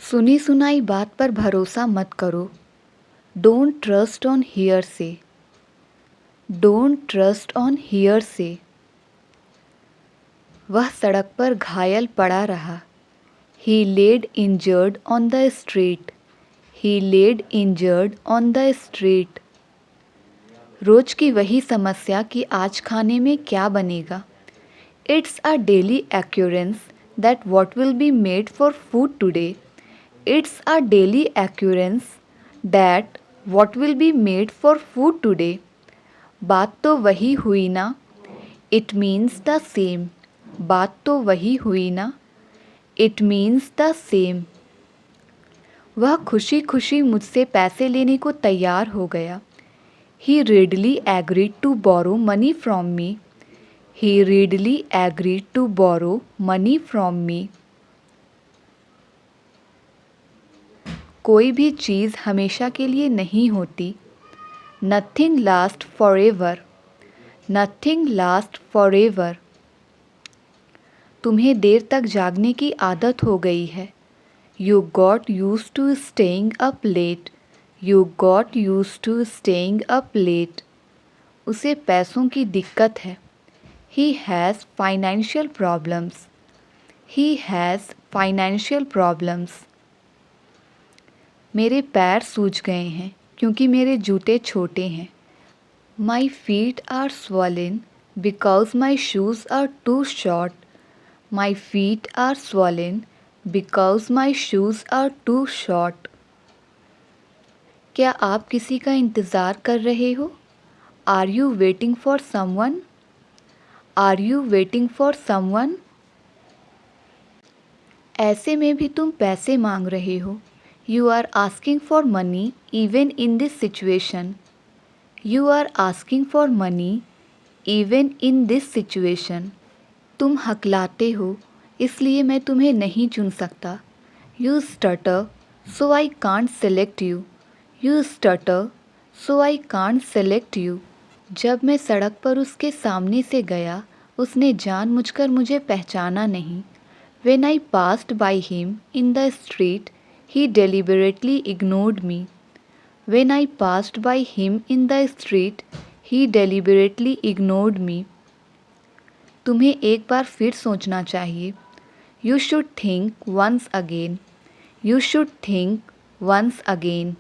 सुनी सुनाई बात पर भरोसा मत करो। Don't trust on hearsay. Don't trust on hearsay. वह सड़क पर घायल पड़ा रहा। He laid injured on the street. He laid injured on the street. रोज की वही समस्या कि आज खाने में क्या बनेगा। It's a daily occurrence that what will be made for food today. It's a daily occurrence that what will be made for food today. बात तो वही हुई ना। It means the same. बात तो वही हुई ना। It means the same. वह खुशी खुशी मुझसे पैसे लेने को तैयार हो गया। He readily agreed to borrow money from me. He readily agreed to borrow money from me. कोई भी चीज़ हमेशा के लिए नहीं होती। Nothing lasts forever. Nothing lasts forever. तुम्हें देर तक जागने की आदत हो गई है। You got used to staying up late. You got used to staying up late. उसे पैसों की दिक्कत है। He has financial problems. He has financial problems. मेरे पैर सूज गए हैं क्योंकि मेरे जूते छोटे हैं। My feet are swollen because my shoes are too short. My feet are swollen because my shoes are too short. क्या आप किसी का इंतज़ार कर रहे हो? Are you waiting for someone? Are you waiting for someone? ऐसे में भी तुम पैसे मांग रहे हो। You are asking for money even in this situation. You are asking for money even in this situation. तुम हकलाते हो इसलिए मैं तुम्हें नहीं चुन सकता। You stutter so I can't select you. You stutter so I can't select you. जब मैं सड़क पर उसके सामने से गया उसने जानबूझकर मुझे पहचाना नहीं। When I passed by him in the street, he deliberately ignored me. When I passed by him in the street, he deliberately ignored me. तुम्हें एक बार फिर सोचना चाहिए। You should think once again. You should think once again.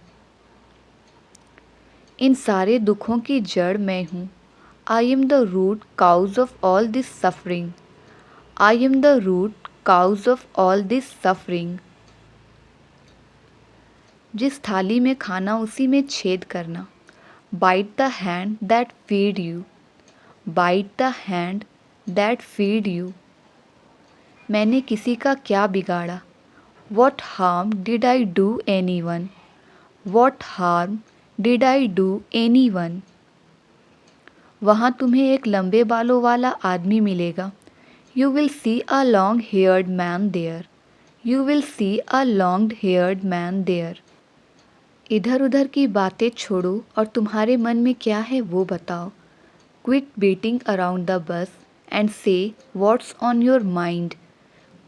इन सारे दुखों की जड़ मैं हूँ। I am the root cause of all this suffering. I am the root cause of all this suffering. जिस थाली में खाना उसी में छेद करना। Bite the hand that feed you. Bite the hand that feed you. मैंने किसी का क्या बिगाड़ा? What harm did I do anyone? What harm did I do anyone? वहाँ तुम्हें एक लंबे बालों वाला आदमी मिलेगा। You will see a long-haired man there. You will see a long-haired man there. इधर उधर की बातें छोड़ो और तुम्हारे मन में क्या है वो बताओ। Quit beating around the bus and say what's on your mind.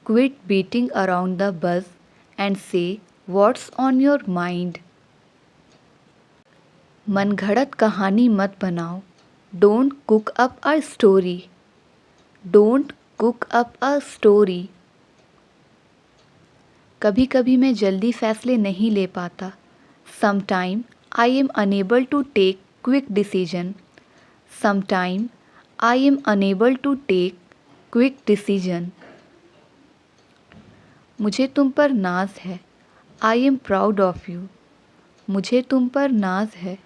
Quit beating around the bus and say what's on your mind. मनगढ़ंत कहानी मत बनाओ। Don't cook up a story. Don't cook up a story. कभी कभी मैं जल्दी फैसले नहीं ले पाता। Sometime I am unable to take quick decision. Sometime I am unable to take quick decision. मुझे तुम पर नाज है। I am proud of you. मुझे तुम पर नाज है।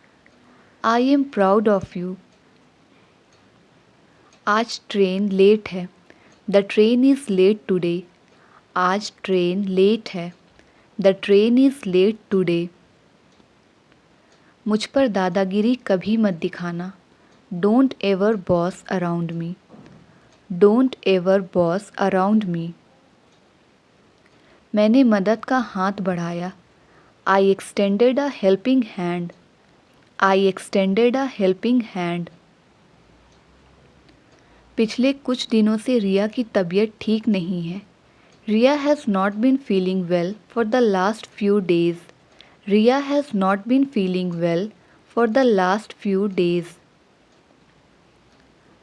I am proud of you. आज ट्रेन लेट है। The train is late today. आज ट्रेन लेट है। The train is late today. मुझ पर दादागिरी कभी मत दिखाना। Don't ever boss around me. Don't ever boss around me. मैंने मदद का हाथ बढ़ाया। I extended a helping hand. I extended a helping hand. पिछले कुछ दिनों से रिया की तबीयत ठीक नहीं है। Riya has not been feeling well for the last few days. Riya has not been feeling well for the last few days.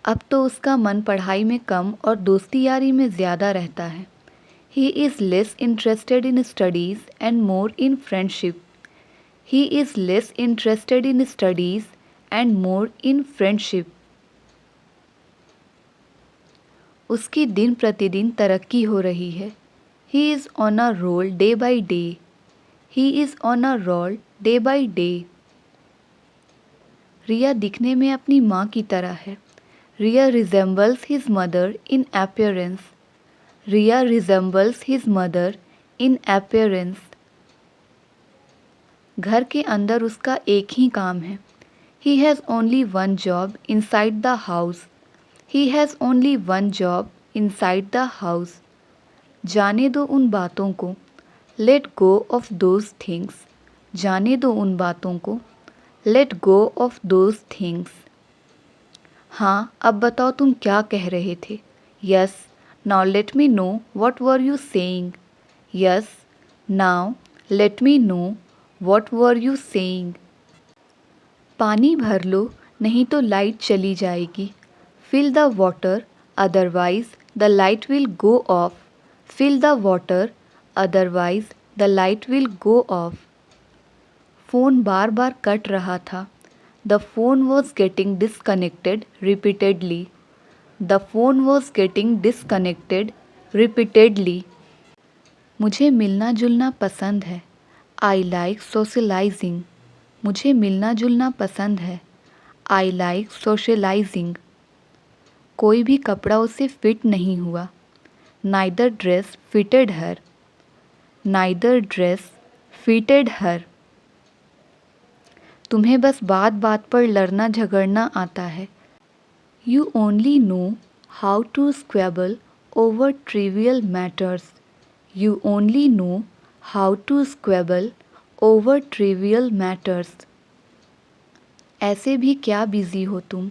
अब तो उसका मन पढ़ाई में कम और दोस्ती यारी में ज़्यादा रहता है. He is less interested in studies and more in friendship. He is less interested in studies and more in friendship. उसकी दिन प्रतिदिन तरक्की हो रही है. He is on a roll day by day. He is on a roll day by day. रिया दिखने में अपनी माँ की तरह है. Riya resembles his mother in appearance. Riya resembles his mother in appearance. घर के अंदर उसका एक ही काम है. He has only one job inside the house. He has only one job inside the house. जाने दो उन बातों को. Let go of those things. जाने दो उन बातों को. Let go of those things. हाँ, अब बताओ तुम क्या कह रहे थे. Yes, now let me know what were you saying. Yes, now let me know what were you saying. पानी भर लो नहीं तो लाइट चली जाएगी. Fill the water, otherwise the light will go off. Fill the water, otherwise the light will go off. Phone bar bar cut रहा था. The phone was getting disconnected repeatedly. The phone was getting disconnected repeatedly. मुझे मिलना जुलना पसंद है. I like socializing. मुझे मिलना जुलना पसंद है. I like socializing. कोई भी कपड़ा उसे फिट नहीं हुआ. Neither dress fitted her. Neither dress fitted her. तुम्हें बस बात बात पर लड़ना झगड़ना आता है. You only know how to squabble over trivial matters. You only know how to squabble over trivial matters. ऐसे भी क्या बिजी हो तुम.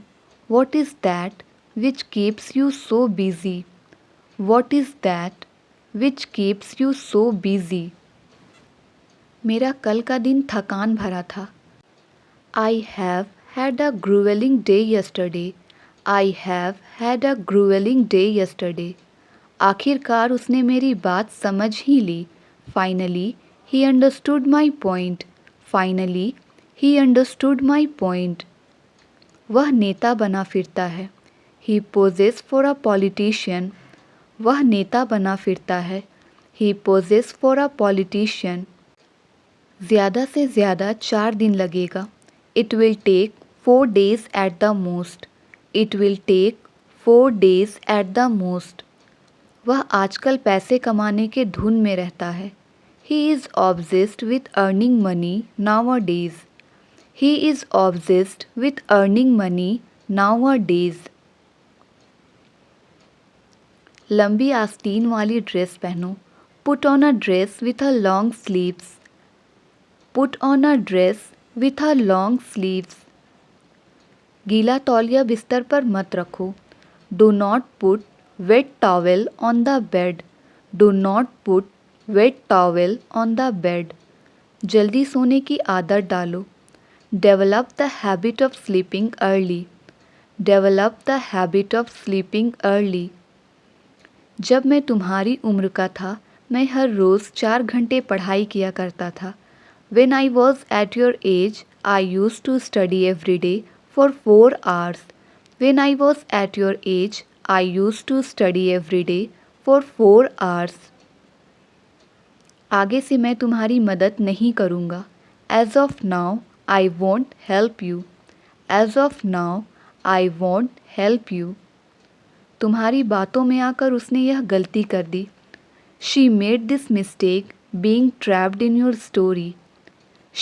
What is that which keeps you so busy? What is that which keeps you so busy? मेरा कल का दिन थकान भरा था. I have had a grueling day yesterday. I have had a grueling day yesterday. आखिरकार उसने मेरी बात समझ ही ली. Finally, he understood my point. Finally, he understood my point. वह नेता बना फिरता है. He poses for a politician. वह नेता बना फिरता है. He poses for a politician. ज़्यादा से ज़्यादा 4 दिन लगेगा. It will take 4 days at the most. It will take 4 days at the most. वह आजकल पैसे कमाने के धुन में रहता है. He is obsessed with earning money nowadays. He is obsessed with earning money nowadays. लंबी आस्तीन वाली ड्रेस पहनो. Put on a dress with a long sleeves. Put on a dress with a long sleeves. गीला तौलिया बिस्तर पर मत रखो. Do not put wet towel on the bed. Do not put wet towel on the bed. जल्दी सोने की आदत डालो. Develop the habit of sleeping early. Develop the habit of sleeping early. जब मैं तुम्हारी उम्र का था मैं हर रोज़ 4 घंटे पढ़ाई किया करता था. When I was at your age, I used to study every day for 4 hours. When I was at your age, I used to study every day for 4 hours. आगे से मैं तुम्हारी मदद नहीं करूँगा. As of now, I won't help you. As of now, I won't help you. तुम्हारी बातों में आकर उसने यह गलती कर दी. She made this mistake being trapped in your story.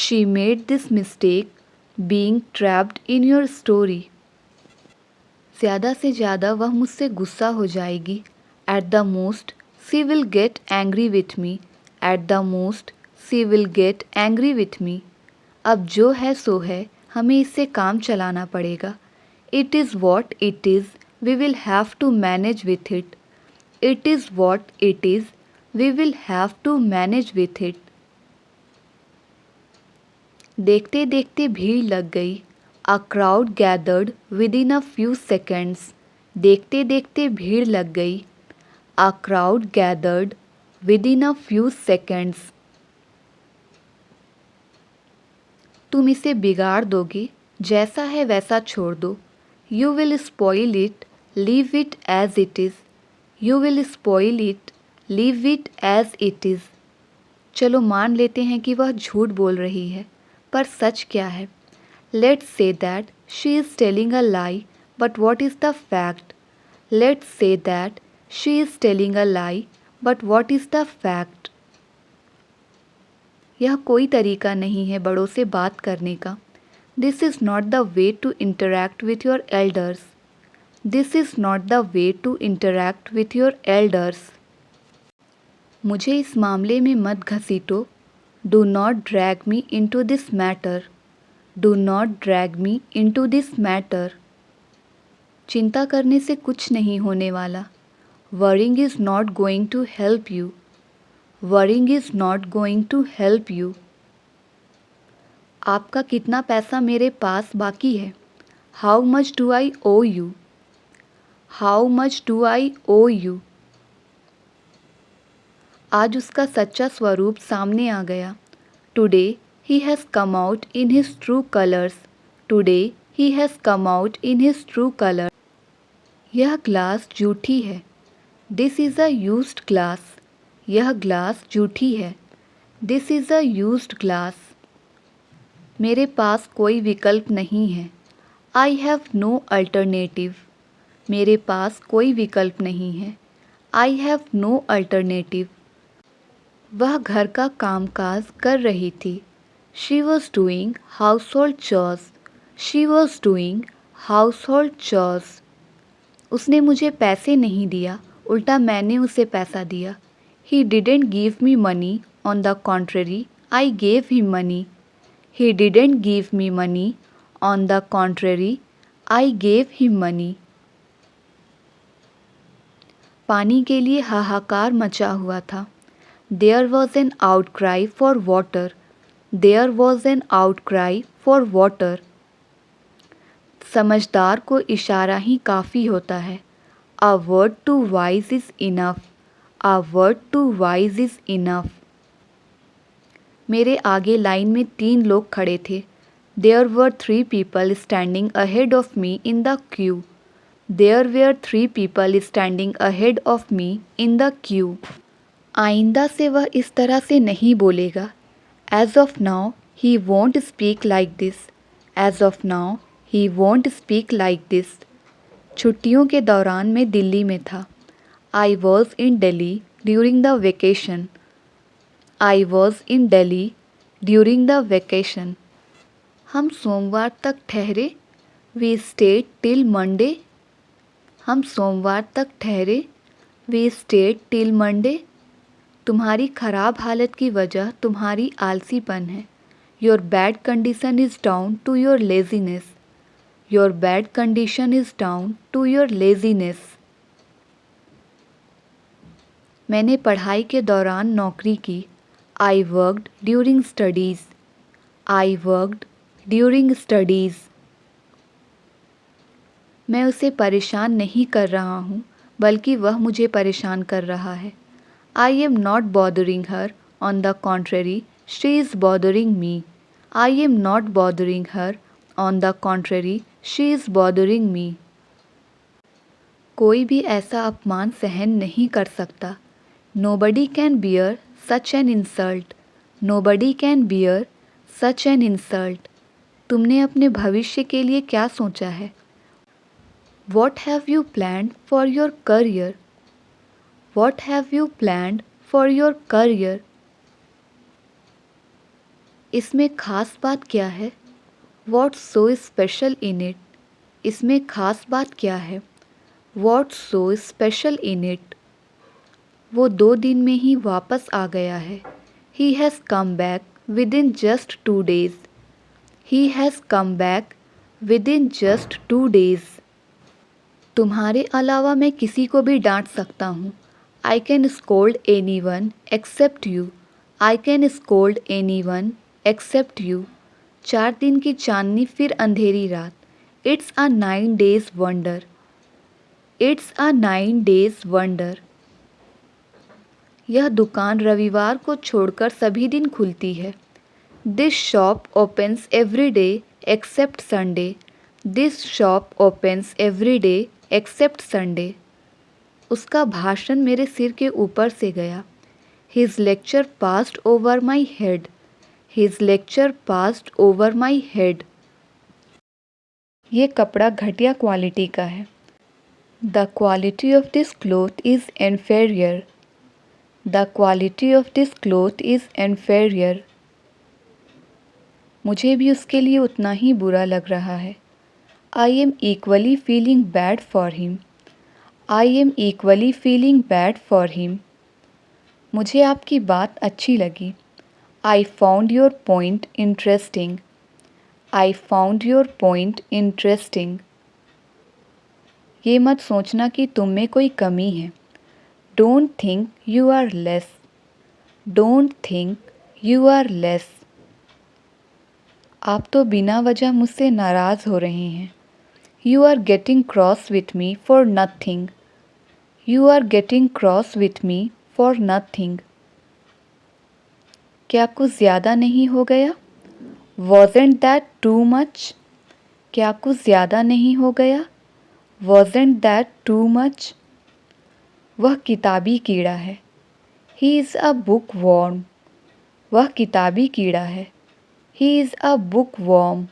She made this mistake being trapped in your story. ज़्यादा से ज़्यादा वह मुझसे गुस्सा हो जाएगी. At the most, she will get angry with me. At the most, she will get angry with me. अब जो है सो है, हमें इससे काम चलाना पड़ेगा. It is what it is. We will have to manage with it. It is what it is. We will have to manage with it. देखते देखते भीड़ लग गई. A crowd gathered within a few seconds. देखते देखते भीड़ लग गई. A crowd gathered within a few seconds. तुम इसे बिगाड़ दोगे, जैसा है वैसा छोड़ दो. You will spoil it, leave it as it is. You will spoil it, leave it as it is. चलो मान लेते हैं कि वह झूठ बोल रही है, पर सच क्या है? Let's say that she is telling a lie, but what is the fact? Let's say that she is telling a lie, but what is the fact? यह कोई तरीका नहीं है बड़ों से बात करने का. This is not the way to interact with your elders. This is not the way to interact with your elders. मुझे इस मामले में मत घसीटो. Do not drag me into this matter. Do not drag me into this matter. चिंता करने से कुछ नहीं होने वाला. Worrying is not going to help you. Worrying is not going to help you. आपका कितना पैसा मेरे पास बाकी है? How much do I owe you? How much do I owe you? आज उसका सच्चा स्वरूप सामने आ गया. Today he has come out in his true colors. Today he has come out in his true colors. यह ग्लास जूठी है. This is a used glass. यह ग्लास जूठी है. This is a used glass. मेरे पास कोई विकल्प नहीं है. I have no alternative. मेरे पास कोई विकल्प नहीं है. I have no alternative. वह घर का कामकाज कर रही थी. She was doing household chores. She was doing household chores. उसने मुझे पैसे नहीं दिया, उल्टा मैंने उसे पैसा दिया. He didn't give me money. On the contrary, I gave him money. He didn't give me money. On the contrary, I gave him money. पानी के लिए हाहाकार मचा हुआ था. There was an outcry for water. There was an outcry for water. समझदार को इशारा ही काफ़ी होता है. A word to wise is enough. A word to wise is enough. मेरे आगे लाइन में 3 लोग खड़े थे. There were 3 people standing ahead of me in the queue. There were 3 people standing ahead of me in the queue. आइंदा से वह इस तरह से नहीं बोलेगा. As of now, he won't speak like this. As of now, he won't speak like this. छुट्टियों के दौरान मैं दिल्ली में था. I was in Delhi during the vacation. I was in Delhi during the vacation. हम सोमवार तक ठहरे. We stayed till Monday. हम सोमवार तक ठहरे. We stayed till Monday. तुम्हारी खराब हालत की वजह तुम्हारी आलसीपन है. Your bad condition is down to your laziness. Your bad condition is down to your laziness. मैंने पढ़ाई के दौरान नौकरी की. I worked during studies. I worked during studies. मैं उसे परेशान नहीं कर रहा हूँ, बल्कि वह मुझे परेशान कर रहा है. I am not bothering her. On the contrary, she is bothering me. I am not bothering her. On the contrary, she is bothering me. कोई भी ऐसा अपमान सहन नहीं कर सकता. Nobody can bear such an insult. Nobody can bear such an insult. तुमने अपने भविष्य के लिए क्या सोचा है? What have you planned for your career? What have you planned for your career? इसमें खास बात क्या है? What's so special in it? इसमें खास बात क्या है? What's so special in it? वो 2 दिन में ही वापस आ गया है. He has come back within just 2 days. He has come back within just 2 days. तुम्हारे अलावा मैं किसी को भी डांट सकता हूँ. I can scold anyone except you. I can scold anyone except you. 4 दिन की चांदनी फिर अंधेरी रात. It's a 9 days wonder. It's a 9 days wonder. यह दुकान रविवार को छोड़कर सभी दिन खुलती है. This shop opens every day except Sunday. This shop opens every day except Sunday. उसका भाषण मेरे सिर के ऊपर से गया. His lecture passed over my head. His lecture passed over my head. ये कपड़ा घटिया क्वालिटी का है. The quality of this cloth is inferior. The quality of this cloth is inferior. मुझे भी उसके लिए उतना ही बुरा लग रहा है. I am equally feeling bad for him. I am equally feeling bad for him. मुझे आपकी बात अच्छी लगी. I found your point interesting. I found your point interesting. ये मत सोचना कि तुम में कोई कमी है. Don't think you are less. Don't think you are less. आप तो बिना वजह मुझसे नाराज़ हो रहे हैं. You are getting cross with me for nothing. You are getting cross with me for nothing. क्या कुछ ज़्यादा नहीं हो गया? Wasn't that too much? क्या कुछ ज़्यादा नहीं हो गया? Wasn't that too much? वह किताबी कीड़ा है. He is a bookworm. वह किताबी कीड़ा है. He is a bookworm.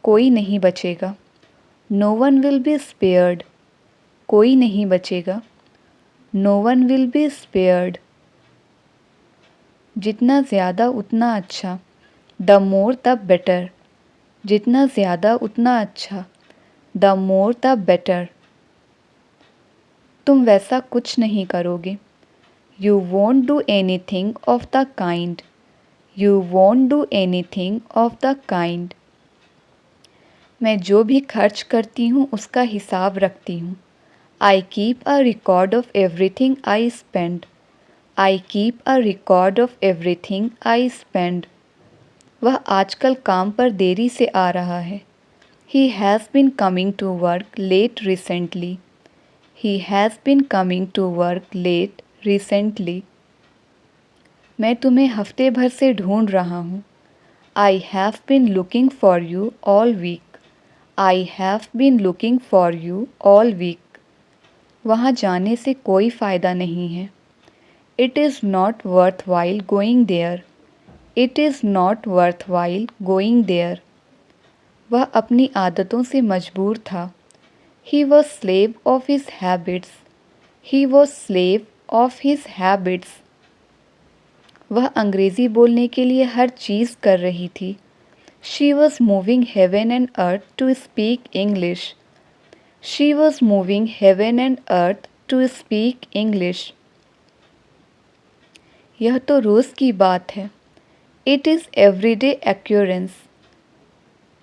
कोई नहीं बचेगा. No one will be spared. कोई नहीं बचेगा. No one will be spared. जितना ज़्यादा उतना अच्छा. The more the better. जितना ज़्यादा उतना अच्छा. The more the better. तुम वैसा कुछ नहीं करोगे. You won't do anything of the kind. You won't do anything of the kind. मैं जो भी खर्च करती हूँ उसका हिसाब रखती हूँ. I keep a record of everything I spend. I keep a record of everything I spend. वह आजकल काम पर देरी से आ रहा है. He has been coming to work late recently. He has been coming to work late recently. मैं तुम्हें हफ्ते भर से ढूंढ रहा हूँ. I have been looking for you all week. I have been looking for you all week. वहाँ जाने से कोई फ़ायदा नहीं है. It is not worthwhile going there. It is not worthwhile going there. वह अपनी आदतों से मजबूर था. He was slave of his habits. He was slave of his habits. वह अंग्रेज़ी बोलने के लिए हर चीज़ कर रही थी. She was moving heaven and earth to speak English. She was moving heaven and earth to speak English. यह तो रोज़ की बात है. It is everyday occurrence.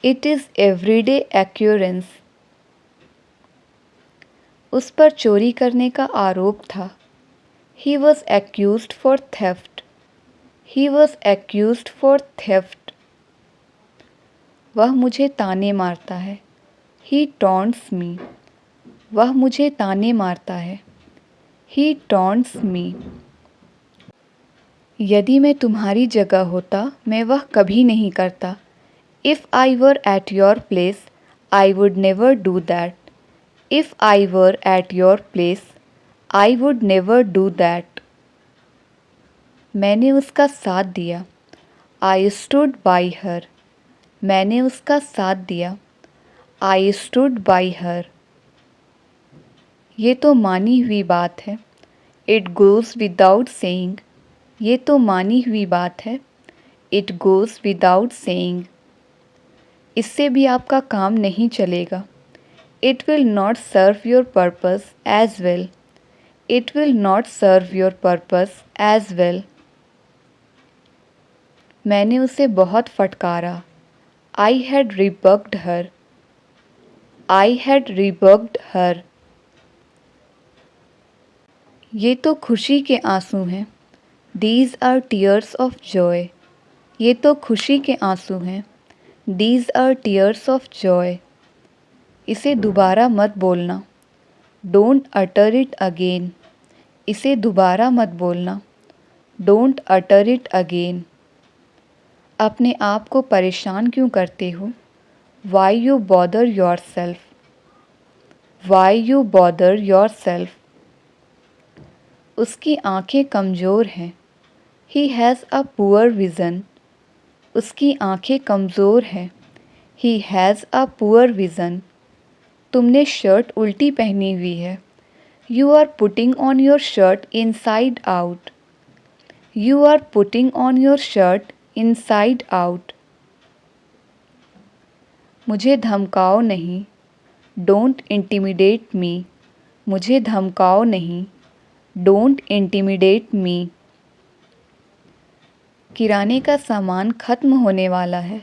It is everyday occurrence. उस पर चोरी करने का आरोप था. He was accused for theft. He was accused for theft. वह मुझे ताने मारता है. He taunts me. वह मुझे ताने मारता है. He taunts me. यदि मैं तुम्हारी जगह होता मैं वह कभी नहीं करता. If I were at your place, I would never do that. If I were at your place, I would never do that. मैंने उसका साथ दिया. I stood by her. मैंने उसका साथ दिया. I stood by her. ये तो मानी हुई बात है. It goes without saying. ये तो मानी हुई बात है. It goes without saying. इससे भी आपका काम नहीं चलेगा. It will not serve your purpose as well. It will not serve your purpose as well. मैंने उसे बहुत फटकारा. I had rebuked her. I had rebuked her. ये तो खुशी के आंसू हैं। These are tears of joy. ये तो खुशी के आंसू हैं। These are tears of joy. इसे दोबारा मत बोलना। Don't utter it again. इसे दोबारा मत बोलना। Don't utter it again. अपने आप को परेशान क्यों करते हो? Why you bother yourself? Why you bother yourself? उसकी आंखें कमज़ोर हैं। He has a poor vision. उसकी आंखें कमज़ोर हैं। He has a poor vision. तुमने शर्ट उल्टी पहनी हुई है। You are putting on your shirt inside out. You are putting on your shirt inside out. मुझे धमकाओ नहीं। Don't intimidate me. मुझे धमकाओ नहीं। Don't intimidate me. किराने का सामान ख़त्म होने वाला है।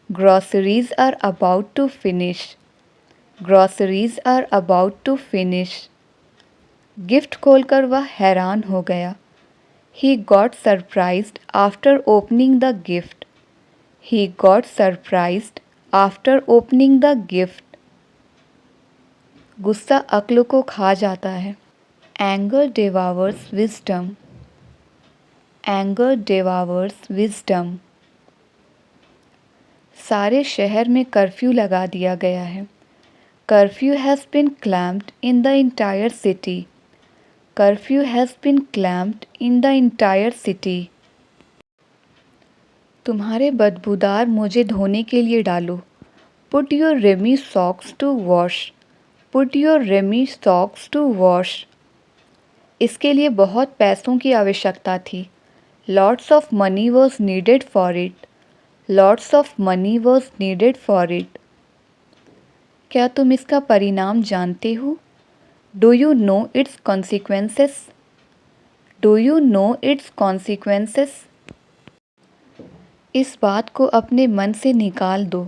Groceries are about to finish. Groceries are about to finish. Gift खोलकर वह हैरान हो गया। He got surprised after opening the gift. He got surprised after opening the gift. गुस्सा अक्ल को खा जाता है। Anger devours wisdom. Anger devours wisdom. सारे शहर में कर्फ्यू लगा दिया गया है। Curfew has been clamped in the entire city. Curfew has been clamped in the entire city. तुम्हारे बदबूदार मोजे धोने के लिए डालो। Put your rummy socks to wash. Put your rummy socks to wash. इसके लिए बहुत पैसों की आवश्यकता थी। Lots of money was needed for it. Lots of money was needed for it. क्या तुम इसका परिणाम जानते हो? Do you know its consequences? Do you know its consequences? इस बात को अपने मन से निकाल दो।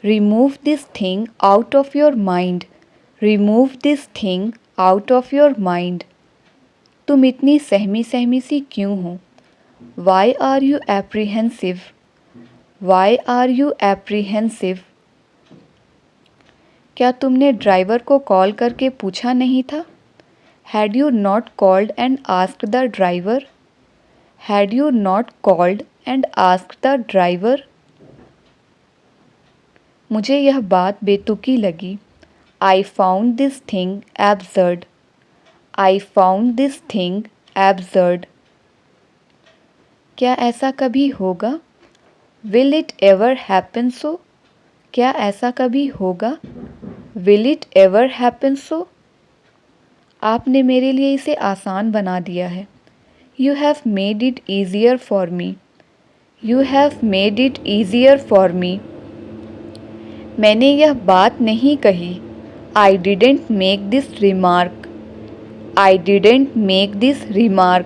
Remove this thing out of your mind. Remove this thing out of your mind. तुम इतनी सहमी सहमी सी क्यों हो? Why are you apprehensive? Why are you apprehensive? क्या तुमने ड्राइवर को कॉल करके पूछा नहीं था? Had you not called and asked the driver? Had you not called and asked the driver? मुझे यह बात बेतुकी लगी। I found this thing absurd. I found this thing absurd. क्या ऐसा कभी होगा? Will it ever happen so? क्या ऐसा कभी होगा? Will it ever happen so? आपने मेरे लिए इसे आसान बना दिया है। You have made it easier for me. You have made it easier for me. मैंने यह बात नहीं कही। I didn't make this remark. I didn't make this remark.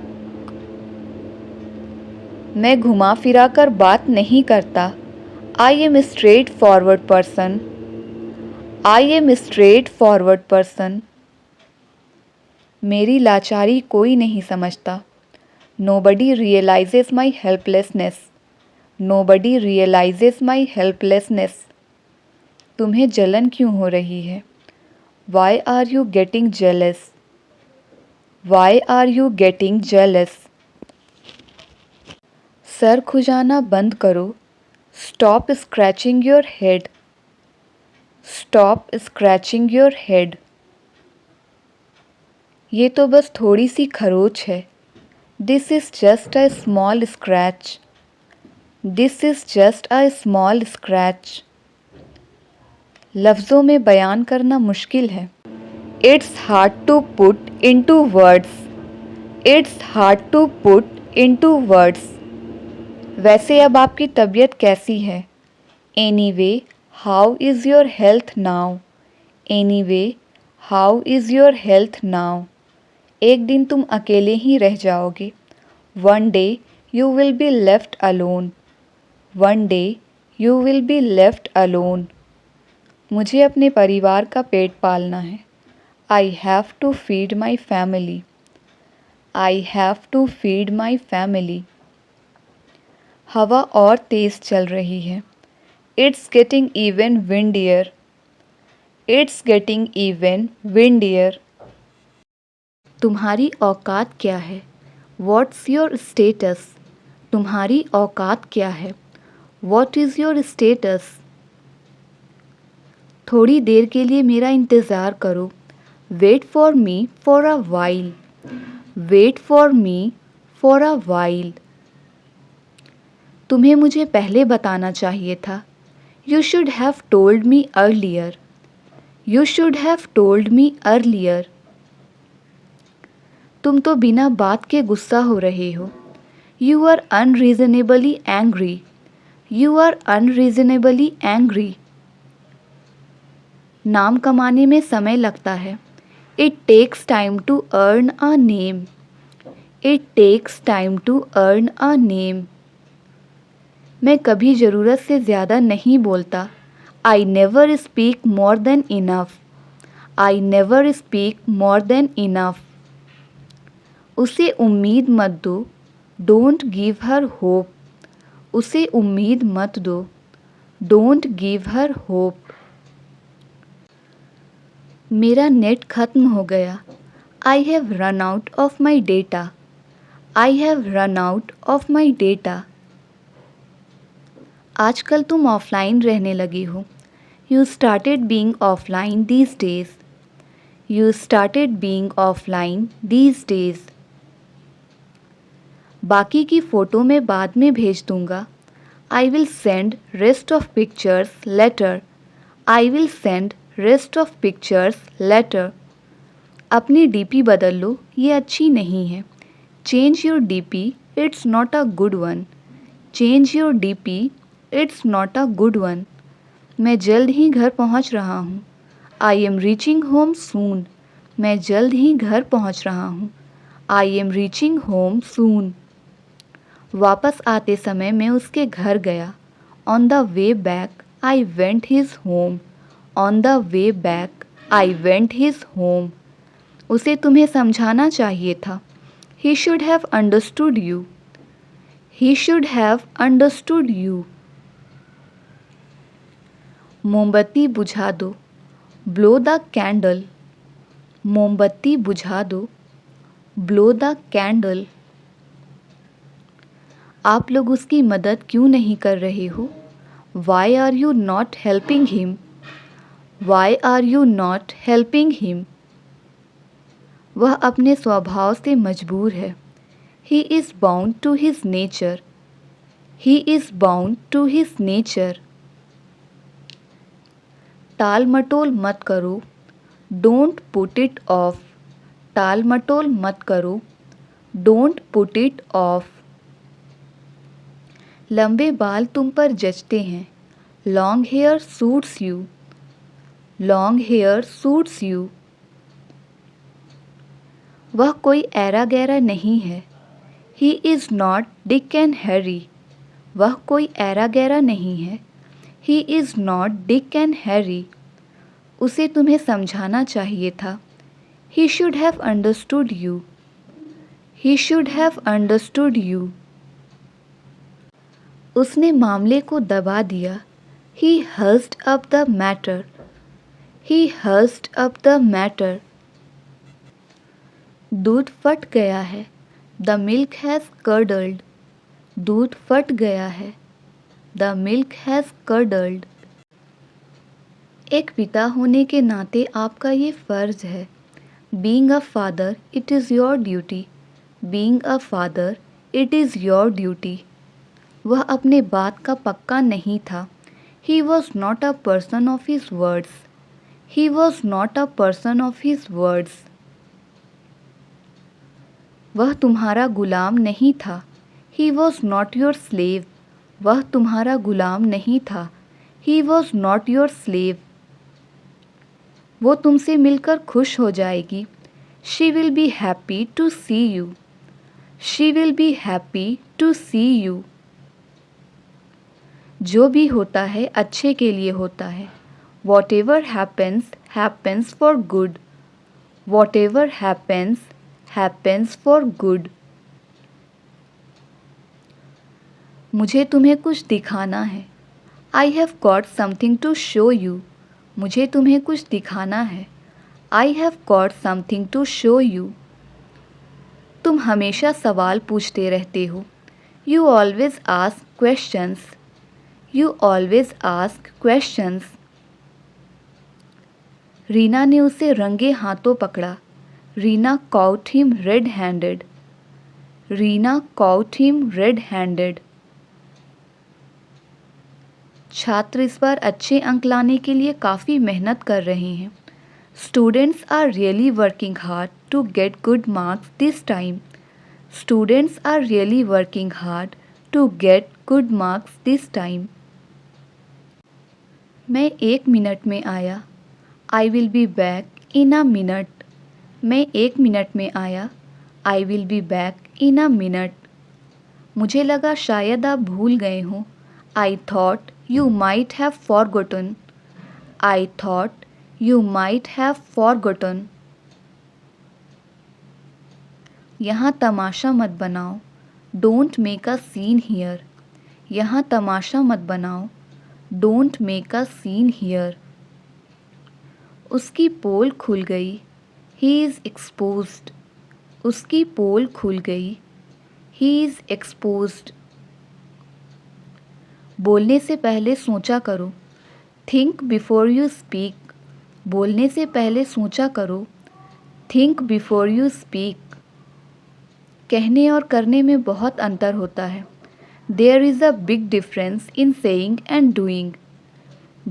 मैं घुमा फिरा कर बात नहीं करता। I am a straightforward person. I am a straightforward person. मेरी लाचारी कोई नहीं समझता। Nobody realizes my helplessness. Nobody realizes my helplessness. तुम्हें जलन क्यों हो रही है? Why are you getting jealous? Why are you getting jealous? सर खुजाना बंद करो। Stop scratching your head. Stop scratching your head. ये तो बस थोड़ी सी खरोच है। This is just a small scratch. This is just a small scratch. लफ्ज़ों में बयान करना मुश्किल है। It's hard to put into words. It's hard to put into words. वैसे अब आपकी तबीयत कैसी है? Anyway, how is your health now? Anyway, how is your health now? एक दिन तुम अकेले ही रह जाओगे। One day you will be left alone. One day you will be left alone. मुझे अपने परिवार का पेट पालना है। I have to feed my family. I have to feed my family. हवा और तेज चल रही है. It's getting even windier. It's getting even windier. तुम्हारी औकात क्या है? What's your status? तुम्हारी औकात क्या है? What is your status? थोड़ी देर के लिए मेरा इंतज़ार करो. Wait for me for a while. Wait for me for a while. तुम्हें मुझे पहले बताना चाहिए था. You should have told me earlier. You should have told me earlier. तुम तो बिना बात के गुस्सा हो रहे हो. You are unreasonably angry. You are unreasonably angry. नाम कमाने में समय लगता है. It takes time to earn a name. It takes time to earn a name. मैं कभी ज़रूरत से ज़्यादा नहीं बोलता. I never speak more than enough. I never speak more than enough. उसे उम्मीद मत दो. Don't give her hope. उसे उम्मीद मत दो. Don't give her hope. मेरा नेट ख़त्म हो गया. I have run out of my data. I have run out of my data. आजकल तुम ऑफलाइन रहने लगे हो. You started being offline these days. You started being offline these days. बाकी की फ़ोटो मैं बाद में भेज दूँगा. I will send rest of pictures later. I will send rest of pictures later. अपनी डीपी बदल लो, ये अच्छी नहीं है. Change your DP, it's not a good one. Change your DP, it's not a good one. मैं जल्द ही घर पहुंच रहा हूँ. I am reaching home soon. मैं जल्द ही घर पहुंच रहा हूँ. I am reaching home soon. वापस आते समय मैं उसके घर गया. On the way back, I went his home. On the way back, I went his home. उसे तुम्हें समझाना चाहिए था. He should have understood you. He should have understood you. मोमबत्ती बुझा दो. Blow the candle. मोमबत्ती बुझा दो. Blow the candle. आप लोग उसकी मदद क्यों नहीं कर रहे हो? Why are you not helping him? Why are you not helping him? वह अपने स्वभाव से मजबूर है. He is bound to his nature. He is bound to his nature. टाल मटोल मत करो. Don't put it off. टाल मटोल मत करो. Don't put it off. लंबे बाल तुम पर जचते हैं. Long hair suits you. Long hair suits you. वह कोई ऐरा गैरा नहीं है. He is not Dick and Harry. वह कोई ऐरा गैरा नहीं है. He is not Dick and Harry. उसे तुम्हें समझाना चाहिए था. He should have understood you. He should have understood you. उसने मामले को दबा दिया. He husked up the matter. He husked up the matter. दूध फट गया है. The milk has curdled. दूध फट गया है. The milk has curdled. एक पिता होने के नाते आपका ये फ़र्ज़ है. Being a father, it is your duty. Being a father, it is your duty. वह अपने बात का पक्का नहीं था. He was not a person of his words. He was not a person of his words. वह तुम्हारा गुलाम नहीं था. He was not your slave. वह तुम्हारा गुलाम नहीं था. He was not your slave. वो तुमसे मिलकर खुश हो जाएगी. She will be happy to see you. She will be happy to see you. जो भी होता है अच्छे के लिए होता है. Whatever happens, happens for good. Whatever happens, happens for good. मुझे तुम्हें कुछ दिखाना है. I have got something to show you. मुझे तुम्हें कुछ दिखाना है. I have got something to show you. तुम हमेशा सवाल पूछते रहते हो. You always ask questions. You always ask questions. Reena ने उसे रंगे हाथों पकड़ा. Reena caught him red-handed. Reena caught him red-handed. छात्र इस बार अच्छे अंक लाने के लिए काफ़ी मेहनत कर रहे हैं. Students are really working hard to get good marks this time. Students are really working hard to get good marks this time. मैं 1 मिनट में आया. I will be back in a minute. मैं 1 मिनट में आया. I will be back in a minute. मुझे लगा शायद आप भूल गए हों. I thought you might have forgotten. I thought you might have forgotten. यहाँ तमाशा मत बनाओ. Don't make a scene here. यहाँ तमाशा मत बनाओ. Don't make a scene here. उसकी पोल खुल गई. He is exposed. उसकी पोल खुल गई. He is exposed. बोलने से पहले सोचा करो. Think before you speak. बोलने से पहले सोचा करो. Think before you speak. कहने और करने में बहुत अंतर होता है. There is a big difference in saying and doing.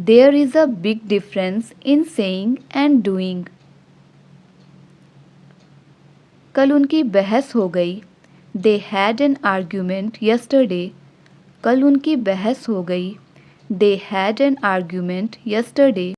There is a big difference in saying and doing. कल उनकी बहस हो गई. They had an argument yesterday. कल उनकी बहस हो गई. They had an argument yesterday.